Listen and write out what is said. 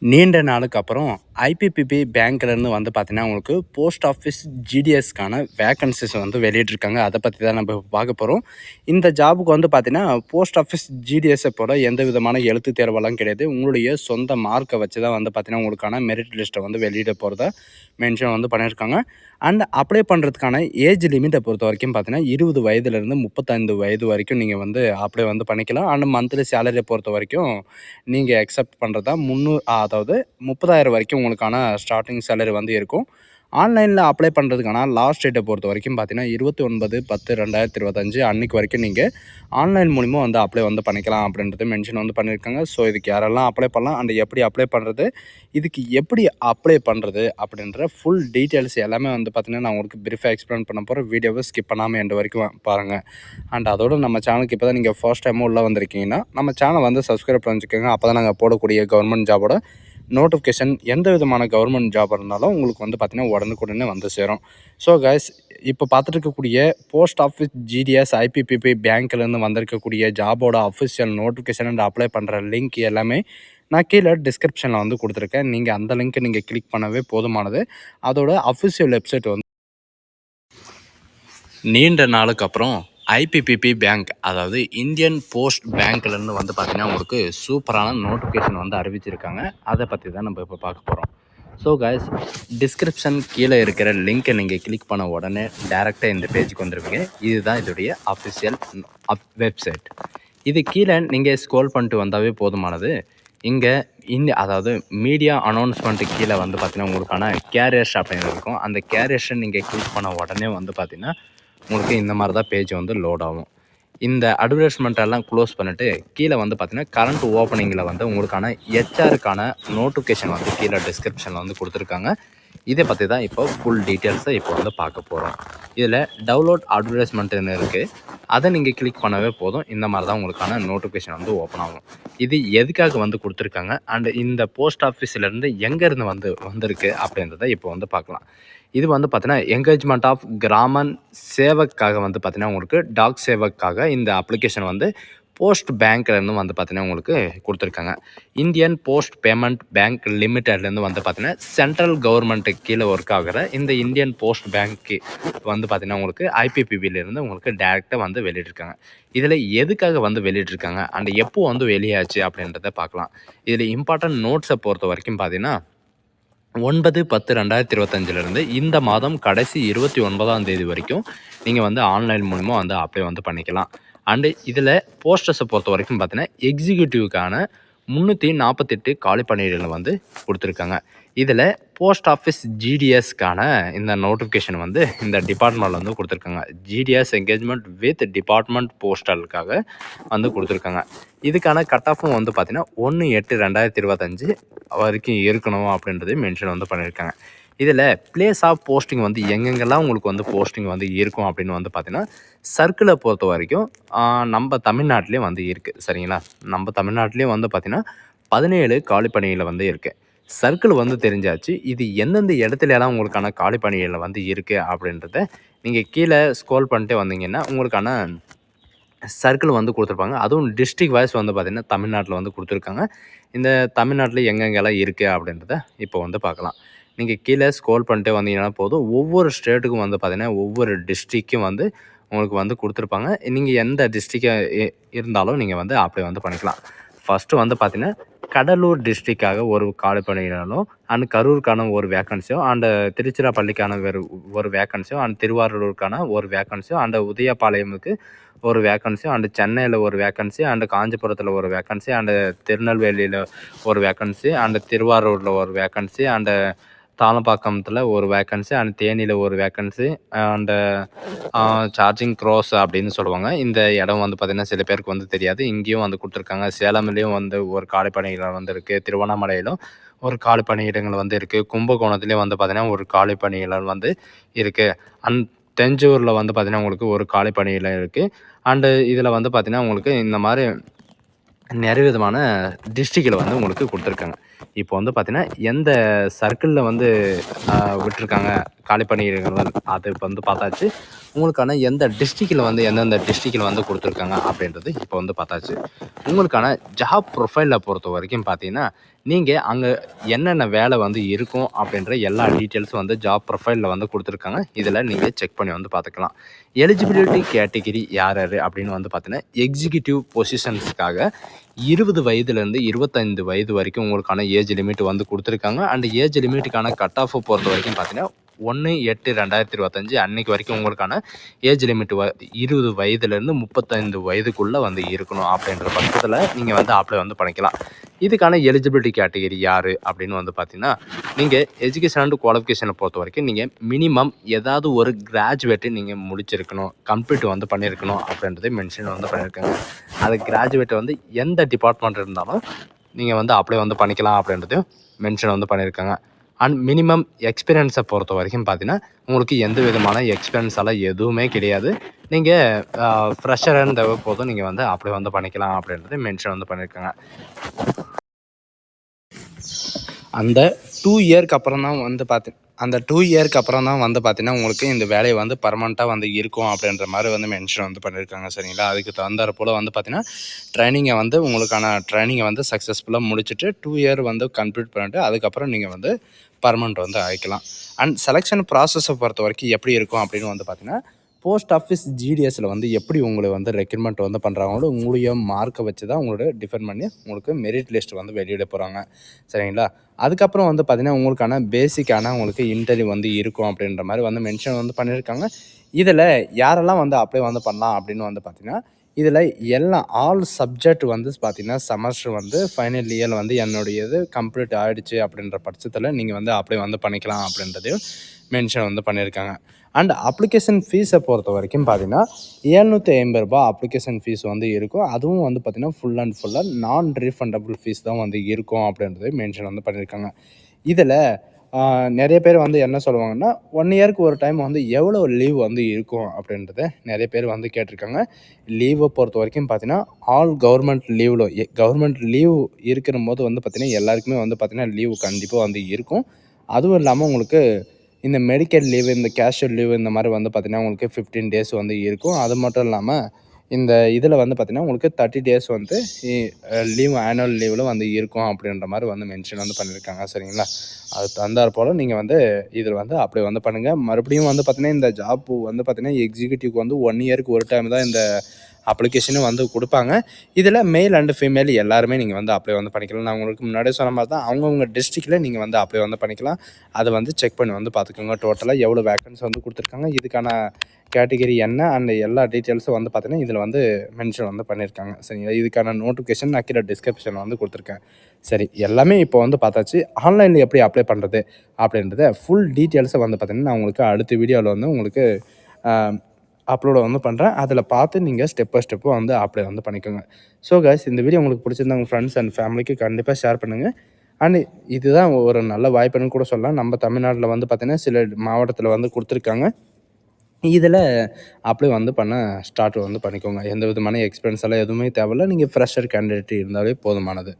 நீண்ட நாளுக்கு அப்புறம் ஐபிபிபி பேங்க்லேருந்து வந்து பார்த்தீங்கன்னா, உங்களுக்கு போஸ்ட் ஆஃபீஸ் ஜிடிஎஸ்க்கான வேக்கன்சிஸ் வந்து வெளியிட்டிருக்காங்க. அதை பற்றி தான் நம்ம இப்ப பார்க்க போகிறோம். இந்த ஜாபுக்கு வந்து பார்த்தீங்கன்னா, போஸ்ட் ஆஃபீஸ் ஜிடிஎஸ்ஸை போல எந்த விதமான எழுத்து தேர்வெல்லாம் கிடையாது. உங்களுடைய சொந்த மார்க்கை வச்சு தான் வந்து பார்த்தீங்கன்னா, உங்களுக்கான மெரிட் லிஸ்ட்டை வந்து வெளியிட போகிறதா மென்ஷன் வந்து பண்ணியிருக்காங்க. அண்ட் அப்ளை பண்ணுறதுக்கான ஏஜ் லிமிட்டை பொறுத்த வரைக்கும் பார்த்தீங்கன்னா, 20 வயதுலேருந்து 35 வயது வரைக்கும் நீங்கள் வந்து அப்ளை வந்து பண்ணிக்கலாம். அண்ட் மந்த்லி சேலரியை பொறுத்த வரைக்கும் நீங்கள் அக்செப்ட் பண்ணுறதா அதாவது 30,000 வரைக்கும் உங்களுக்கான ஸ்டார்டிங் சேலரி வந்து இருக்கும். ஆன்லைனில் அப்ளை பண்ணுறதுக்கான லாஸ்ட் டேட்டை பொறுத்த வரைக்கும் பார்த்தீங்கன்னா 29/10/2025 அன்றைக்கு வரைக்கும் நீங்கள் ஆன்லைன் மூலிமா வந்து அப்ளை வந்து பண்ணிக்கலாம் அப்படின்றது மென்ஷன் வந்து பண்ணியிருக்காங்க. ஸோ இதுக்கு யாரெல்லாம் அப்ளை பண்ணலாம் அண்ட் எப்படி அப்ளை பண்ணுறது, இதுக்கு எப்படி அப்ளை பண்ணுறது அப்படின்ற ஃபுல் டீட்டெயில்ஸ் எல்லாமே வந்து பார்த்திங்கன்னா நான் உங்களுக்கு ப்ரீஃபாக எக்ஸ்பிளைன் பண்ண போகிறேன். வீடியோவை ஸ்கிப் பண்ணாமல் எண்டு வரைக்கும் பாருங்கள். அண்ட் அதோடு நம்ம சேனலுக்கு இப்போ தான் நீங்கள் ஃபர்ஸ்ட் டைமும் உள்ளே வந்திருக்கீங்கன்னா நம்ம சேனலை வந்து சப்ஸ்கிரைப் பண்ணிச்சுக்கோங்க. அப்போ தான் நாங்கள் போடக்கூடிய கவர்மெண்ட் ஜாபோட நோட்டிஃபிகேஷன் எந்த விதமான கவர்மெண்ட் ஜாப் இருந்தாலும் உங்களுக்கு வந்து பார்த்திங்கன்னா உடனுக்குடனே வந்து சேரும். ஸோ கைஸ், இப்போ பார்த்துட்டு இருக்கக்கூடிய போஸ்ட் ஆஃபீஸ் ஜிடிஎஸ் ஐபிபிபி பேங்க்லேருந்து வந்திருக்கக்கூடிய ஜாபோட அஃபிஷியல் நோட்டிஃபிகேஷன் அண்ட் அப்ளை பண்ணுற லிங்க் எல்லாமே நான் கீழே டிஸ்கிரிப்ஷனில் வந்து கொடுத்துருக்கேன். நீங்கள் அந்த லிங்க்கை நீங்கள் கிளிக் பண்ணவே போதுமானது. அதோட அஃபிஷியல் வெப்சைட் வந்து நீண்ட நாளுக்கு அப்புறம் ஐபிபிபி பேங்க், அதாவது இந்தியன் போஸ்ட் பேங்க்லேருந்து வந்து பார்த்திங்கன்னா உங்களுக்கு சூப்பரான நோட்டிஃபிகேஷன் வந்து அறிவிச்சிருக்காங்க. அதை பற்றி தான் நம்ம இப்போ பார்க்க போகிறோம். ஸோ கைஸ், டிஸ்கிரிப்ஷன் கீழே இருக்கிற லிங்க்கை நீங்கள் கிளிக் பண்ண உடனே டேரெக்டாக இந்த பேஜுக்கு வந்துடுவீங்க. இதுதான் இதோடைய அஃபிஷியல் வெப்சைட். இது கீழே நீங்கள் ஸ்க்ரோல் பண்ணிட்டு வந்தாவே போதுமானது. இங்கே அதாவது மீடியா அனௌன்ஸ்மெண்ட்டு கீழே வந்து பார்த்திங்கன்னா உங்களுக்கான கேரியர்ஸ் அப்படின்னு இருக்கும். அந்த கேரியர்ஸை நீங்கள் கிளிக் பண்ண உடனே வந்து பார்த்திங்கன்னா உங்களுக்கு இந்த மாதிரி தான் பேஜ் வந்து லோட் ஆகும். இந்த அட்வர்டைஸ்மெண்ட்டெல்லாம் க்ளோஸ் பண்ணிவிட்டு கீழே வந்து பார்த்திங்கன்னா கரண்ட் ஓப்பனிங்கில் வந்து உங்களுக்கான ஹெச்ஆருக்கான நோட்டிஃபிகேஷன் வந்து கீழே டிஸ்கிரிப்ஷனில் வந்து கொடுத்துருக்காங்க. இதை பற்றி தான் இப்போ ஃபுல் டீட்டெயில்ஸை இப்போ வந்து பார்க்க போகிறோம். இதில் டவுன்லோட் அட்வர்டைஸ்மெண்ட்டுன்னு இருக்குது. அதை நீங்கள் கிளிக் பண்ணவே போதும். இந்த மாதிரி தான் உங்களுக்கான நோட்டிஃபிகேஷன் வந்து ஓப்பன் ஆகும். இது எதுக்காக வந்து கொடுத்துருக்காங்க அண்ட் இந்த போஸ்ட் ஆஃபீஸ்லேருந்து எங்கேருந்து வந்திருக்கு அப்படின்றத இப்போ வந்து பார்க்கலாம். இது வந்து பார்த்தீங்கன்னா என்கேஜ்மெண்ட் ஆஃப் கிராமன் சேவக்காக வந்து பார்த்தீங்கன்னா உங்களுக்கு டாக் சேவக்காக இந்த அப்ளிகேஷன் வந்து போஸ்ட் பேங்க்லேருந்து வந்து பார்த்தீங்கன்னா உங்களுக்கு கொடுத்துருக்காங்க. இந்தியன் போஸ்ட் பேமெண்ட் பேங்க் லிமிட்டட்லேருந்து வந்து பார்த்தீங்கன்னா சென்ட்ரல் கவர்மெண்ட்டுக்கு கீழே ஒர்க் ஆகிற இந்த இந்தியன் போஸ்ட் பேங்க்கு வந்து பார்த்தீங்கன்னா உங்களுக்கு ஐபிபிபிலேருந்து உங்களுக்கு டேரெக்டாக வந்து வெளியிட்டிருக்காங்க. இதில் எதுக்காக வந்து வெளியிட்டிருக்காங்க அண்ட் எப்போ வந்து வெளியாச்சு அப்படின்றத பார்க்கலாம். இதில் இம்பார்ட்டன்ட் நோட்ஸை பொறுத்த வரைக்கும் பார்த்தீங்கன்னா 9/10/2025 இந்த மாதம் கடைசி 29ஆம் தேதி வரைக்கும் நீங்கள் வந்து ஆன்லைன் மூலிமா வந்து அப்ளை வந்து பண்ணிக்கலாம். அண்டு இதில் போஸ்டர்ஸை பொறுத்த வரைக்கும் பார்த்தீங்கன்னா எக்ஸிக்யூட்டிவ்க்கான 348 காலி பணியிடங்கள் வந்து கொடுத்துருக்காங்க. இதில் போஸ்ட் ஆஃபீஸ் ஜிடிஎஸ்க்கான இந்த நோட்டிஃபிகேஷன் வந்து இந்த டிபார்ட்மெண்ட்டில் வந்து கொடுத்துருக்காங்க. ஜிடிஎஸ் என்கேஜ்மெண்ட் வித் டிபார்ட்மெண்ட் போஸ்டலுக்காக வந்து கொடுத்துருக்காங்க. இதுக்கான கட் ஆஃபும் வந்து பார்த்திங்கன்னா 1/8/2025 வரைக்கும் இருக்கணும் அப்படின்றது மென்ஷன் வந்து பண்ணியிருக்காங்க. இதில் பிளேஸ் ஆஃப் போஸ்டிங் வந்து எங்கெங்கெல்லாம் உங்களுக்கு வந்து போஸ்டிங் வந்து இருக்கும் அப்படின்னு வந்து பார்த்திங்கன்னா சர்க்கிளை பொறுத்த வரைக்கும் நம்ம தமிழ்நாட்டிலே வந்து இருக்குது. சரிங்களா, நம்ம தமிழ்நாட்டிலே வந்து பார்த்திங்கன்னா 17 காலி பணியில் வந்து இருக்குது. சர்க்கிள் வந்து தெரிஞ்சாச்சு. இது எந்தெந்த இடத்துலலாம் உங்களுக்கான காலி பணிகள் வந்து இருக்குது அப்படின்றத நீங்கள் கீழே ஸ்க்ரோல் பண்ணிட்டு வந்தீங்கன்னா உங்களுக்கான சர்க்கிள் வந்து கொடுத்துருப்பாங்க. அதுவும் டிஸ்ட்ரிக்ட் வைஸ் வந்து பார்த்திங்கன்னா தமிழ்நாட்டில் வந்து கொடுத்துருக்காங்க. இந்த தமிழ்நாட்டில் எங்கெங்கெல்லாம் இருக்குது அப்படின்றத இப்போ வந்து பார்க்கலாம். நீங்கள் கீழே ஸ்க்ரோல் பண்ணிட்டு வந்தீங்கன்னா போதும். ஒவ்வொரு ஸ்டேட்டுக்கும் வந்து பார்த்திங்கன்னா ஒவ்வொரு டிஸ்ட்ரிக்கும் வந்து உங்களுக்கு வந்து கொடுத்துருப்பாங்க. நீங்கள் எந்த டிஸ்ட்ரிக்டாக இருந்தாலும் நீங்கள் வந்து அப்ளை வந்து பண்ணிக்கலாம். ஃபஸ்ட்டு வந்து பார்த்திங்கன்னா கடலூர் டிஸ்ட்ரிக்டாக ஒரு காலி பணியிடங்களும் அண்ட் கரூருக்கான ஒரு வேக்கன்சியும் அண்டு திருச்சிராப்பள்ளிக்கான ஒரு வேக்கன்சியும் அண்ட் திருவாரூருக்கான ஒரு வேக்கன்சியும் அண்டு உதயபாளையமுக்கு ஒரு வேக்கன்சி அண்டு சென்னையில் ஒரு வேக்கன்சி அண்டு காஞ்சிபுரத்தில் ஒரு வேக்கன்சி அண்டு திருநெல்வேலியில் ஒரு வேக்கன்சி அண்டு திருவாரூரில் ஒரு வேக்கன்சி அண்டு தாளப்பாக்கத்தில் ஒரு வேக்கன்சி அண்ட் தேனியில் ஒரு வேக்கன்சி அண்டு சார்ஜிங் க்ரோஸ் அப்படின்னு சொல்லுவாங்க. இந்த இடம் வந்து பார்த்திங்கன்னா சில பேருக்கு வந்து தெரியாது. இங்கேயும் வந்து கொடுத்துருக்காங்க. சேலம்லேயும் வந்து ஒரு காலி பணியிடம் வந்து இருக்குது. திருவண்ணாமலையிலும் ஒரு காலி பணியிடங்கள் வந்து இருக்குது. கும்பகோணத்துலேயும் வந்து பார்த்திங்கன்னா ஒரு காலி பணியிடம் வந்து இருக்குது. அண்ட் தெஞ்சூரில் வந்து பார்த்திங்கன்னா உங்களுக்கு ஒரு காலி பணியிடம் இருக்குது. அண்டு இதில் வந்து பார்த்திங்கன்னா உங்களுக்கு இந்த மாதிரி நிறைய விதமான டிஸ்ட்ரிக்டில் வந்து உங்களுக்கு கொடுத்துருக்காங்க. இப்போ வந்து பார்த்திங்கன்னா எந்த சர்க்கிளில் வந்து விட்டுருக்காங்க காலி பணியிடங்கள் அது வந்து பார்த்தாச்சு. உங்களுக்கான எந்த டிஸ்ட்ரிக்டில் வந்து எந்தெந்த டிஸ்ட்ரிக்டில் வந்து கொடுத்துருக்காங்க அப்படின்றது இப்போ வந்து பார்த்தாச்சு. உங்களுக்கான ஜாப் ப்ரொஃபைலில் பொறுத்த வரைக்கும் பார்த்தீங்கன்னா, நீங்கள் அங்கே என்னென்ன வேலை வந்து இருக்கும் அப்படின்ற எல்லா டீட்டெயில்ஸும் வந்து ஜாப் ப்ரொஃபைலில் வந்து கொடுத்துருக்காங்க. இதில் நீங்கள் செக் பண்ணி வந்து பார்த்துக்கலாம். எலிஜிபிலிட்டி கேட்டகிரி யார் யார் அப்படின்னு வந்து பார்த்தீங்கன்னா, எக்ஸிக்யூட்டிவ் பொசிஷன்ஸுக்காக 20 வயதுலேருந்து 25 வயது வரைக்கும் உங்களுக்கான ஏஜ் லிமிட் வந்து கொடுத்துருக்காங்க. அண்ட் ஏஜ் லிமிட்டுக்கான கட் ஆஃபை பொறுத்த வரைக்கும் பார்த்தீங்கன்னா 1/8/2025 அன்னைக்கு வரைக்கும் உங்களுக்கான ஏஜ் லிமிட் 20 வயதுலேருந்து 35 வயதுக்குள்ளே வந்து இருக்கணும். அப்படின்ற பட்சத்தில் நீங்கள் வந்து அப்ளை வந்து பண்ணிக்கலாம். இதுக்கான எலிஜிபிலிட்டி கேட்டகிரி யார் அப்படின்னு வந்து பார்த்தீங்கன்னா, நீங்கள் எஜுகேஷன் அண்ட் குவாலிஃபிகேஷனை பொறுத்த வரைக்கும் நீங்கள் மினிமம் ஏதாவது ஒரு கிராஜுவேட்டு நீங்கள் முடிச்சிருக்கணும், கம்ப்ளீட் வந்து பண்ணியிருக்கணும் அப்படின்றத மென்ஷன் வந்து பண்ணியிருக்காங்க. அது கிராஜுவேட்டை வந்து எந்த டிபார்ட்மெண்ட் இருந்தாலும் நீங்கள் வந்து அப்ளை வந்து பண்ணிக்கலாம் அப்படின்றதையும் மென்ஷன் வந்து பண்ணியிருக்காங்க. அண்ட் மினிமம் எக்ஸ்பீரியன்ஸை பொறுத்த வரைக்கும் பார்த்தீங்கன்னா, உங்களுக்கு எந்த விதமான எக்ஸ்பீரியன்ஸ் எல்லாம் எதுவுமே கிடையாது. நீங்கள் ஃப்ரெஷராக இருந்த போதும் நீங்கள் வந்து அப்ளை வந்து பண்ணிக்கலாம் அப்படின்றது மென்ஷன் வந்து பண்ணியிருக்காங்க. அந்த 2 இயர்க்கு அப்புறம் தான் வந்து அந்த 2 இயர்க்கு அப்புறம் தான் வந்து பார்த்தீங்கன்னா, உங்களுக்கு இந்த வேலையை வந்து பர்மனெண்ட்டாக வந்து இருக்கும் அப்படின்ற மாதிரி வந்து மென்ஷன் வந்து பண்ணியிருக்காங்க. சரிங்களா? அதுக்கு தகுந்தாற் போல் வந்து பார்த்தீங்கன்னா, உங்களுக்கான ட்ரைனிங்கை வந்து சக்ஸஸ்ஃபுல்லாக முடிச்சுட்டு 2 இயர் வந்து கம்ப்ளீட் பண்ணிட்டு அதுக்கப்புறம் நீங்கள் வந்து பர்மனெண்ட் வந்து ஆகிக்கலாம். அண்ட் செலெக்ஷன் ப்ராசஸை பொறுத்த வரைக்கும் எப்படி இருக்கும் அப்படின்னு வந்து பார்த்தீங்கன்னா, போஸ்ட் ஆஃபீஸ் ஜிடிஎஸில் வந்து எப்படி உங்களை வந்து ரெக்ரூட்மெண்ட் வந்து பண்ணுறாங்களோ உங்களுடைய மார்க்கை வச்சு தான் உங்களோட டிஃபைன் பண்ணி உங்களுக்கு மெரிட் லிஸ்ட் வந்து வெளியிட போகிறாங்க. சரிங்களா? அதுக்கப்புறம் வந்து பார்த்திங்கன்னா, உங்களுக்கான பேசிக்கான உங்களுக்கு இன்டர்வியூ வந்து இருக்கும் அப்படின்ற மாதிரி வந்து மென்ஷன் வந்து பண்ணியிருக்காங்க. இதில் யாரெல்லாம் வந்து அப்ளை வந்து பண்ணலாம் அப்படின்னு வந்து பார்த்திங்கன்னா, இதில் எல்லாம் ஆல் சப்ஜெக்ட் வந்து பார்த்திங்கன்னா செமஸ்டர் வந்து ஃபைனல் இயர் வந்து என்னுடையது கம்ப்ளீட் ஆகிடுச்சு அப்படின்ற பட்சத்தில் நீங்கள் வந்து அப்ளை வந்து பண்ணிக்கலாம் அப்படின்றதையும் மென்ஷன் வந்து பண்ணியிருக்காங்க. அண்ட் அப்ளிகேஷன் ஃபீஸை பொறுத்த வரைக்கும் பார்த்தீங்கன்னா ரூ. 750 அப்ளிகேஷன் ஃபீஸ் வந்து இருக்கும். அதுவும் வந்து பார்த்திங்கன்னா ஃபுல் அண்ட் ஃபுல்லாக நான் ரீஃபண்டபிள் ஃபீஸ் தான் வந்து இருக்கும் அப்படின்றது மென்ஷன் வந்து பண்ணியிருக்காங்க. இதில் நிறைய பேர் வந்து என்ன சொல்லுவாங்கன்னா 1 இயருக்கு ஒரு டைம் வந்து எவ்வளோ லீவ் வந்து இருக்கும் அப்படின்றத நிறைய பேர் வந்து கேட்டிருக்காங்க. லீவை பொறுத்த வரைக்கும் பார்த்தீங்கன்னா ஆல் கவர்மெண்ட் லீவ் இருக்கிற போது வந்து பார்த்திங்கன்னா எல்லாருக்குமே வந்து பார்த்திங்கன்னா லீவு கண்டிப்பாக வந்து இருக்கும். அதுவும் இல்லாமல் உங்களுக்கு இந்த மெடிக்கல் லீவு, இந்த கேஷுவல் லீவு இந்த மாதிரி வந்து பார்த்திங்கன்னா உங்களுக்கு 15 டேஸ் வந்து இருக்கும். அது மட்டும் இல்லாமல் இந்த இதில் வந்து பார்த்திங்கன்னா உங்களுக்கு 30 டேஸ் வந்து ஆனுவல் லீவில் வந்து இருக்கும் அப்படின்ற மாதிரி வந்து மென்ஷன் வந்து பண்ணியிருக்காங்க. சரிங்களா? அது தந்தார் போல் நீங்கள் வந்து இதில் வந்து அப்ளை வந்து பண்ணுங்கள். மறுபடியும் வந்து பார்த்திங்கன்னா இந்த ஜாப்பு வந்து பார்த்திங்கன்னா எக்ஸிக்யூட்டிவ்க்கு வந்து 1 இயருக்கு ஒரு டைம் தான் இந்த அப்ளிகேஷனும் வந்து கொடுப்பாங்க. இதில் மேல் அண்டு ஃபீமேல் எல்லாருமே நீங்கள் வந்து அப்ளை வந்து பண்ணிக்கலாம். நான் உங்களுக்கு முன்னாடியே சொன்ன மாதிரி தான் அவங்கவுங்க டிஸ்ட்ரிக்டில் நீங்கள் வந்து அப்ளை வந்து பண்ணிக்கலாம். அதை வந்து செக் பண்ணி வந்து பார்த்துக்கோங்க. டோட்டலாக எவ்வளோ வேக்கன்சி வந்து கொடுத்துருக்காங்க, இதுக்கான கேட்டகிரி என்ன அண்ட் எல்லா டீட்டெயில்ஸும் வந்து பார்த்திங்கன்னா இதில் வந்து மென்ஷன் வந்து பண்ணியிருக்காங்க. சரிங்களா? இதுக்கான நோட்டிஃபிகேஷன் நான் கீழே டிஸ்கிரிப்ஷனில் வந்து கொடுத்துருக்கேன். சரி, எல்லாமே இப்போ வந்து பார்த்தாச்சு. ஆன்லைனில் எப்படி அப்ளை பண்ணுறது அப்படின்றத ஃபுல் டீட்டெயில்ஸை வந்து பார்த்திங்கன்னா நான் உங்களுக்கு அடுத்த வீடியோவில் வந்து உங்களுக்கு அப்லோட வந்து பண்ணுறேன். அதில் பார்த்து நீங்கள் ஸ்டெப் பை ஸ்டெப்பாக வந்து அப்ளை வந்து பண்ணிக்கோங்க. ஸோ கைஸ், இந்த வீடியோ உங்களுக்கு பிடிச்சிருந்தா உங்கள் ஃப்ரெண்ட்ஸ் அண்ட் ஃபேமிலிக்கு கண்டிப்பாக ஷேர் பண்ணுங்கள். அண்ட் இதுதான் ஒரு நல்ல வாய்ப்புன்னு கூட சொல்லலாம். நம்ம தமிழ்நாட்டில் வந்து பார்த்திங்கன்னா சில மாவட்டத்தில் வந்து கொடுத்துருக்காங்க. இதில் அப்ளை வந்து ஸ்டார்ட் வந்து பண்ணிக்கோங்க. எந்த விதமான எக்ஸ்பீரியன்ஸ் எல்லாம் எதுவுமே தேவையில்ல. நீங்கள் ஃப்ரெஷர் கேண்டிடேட் இருந்தாலே போதுமானது.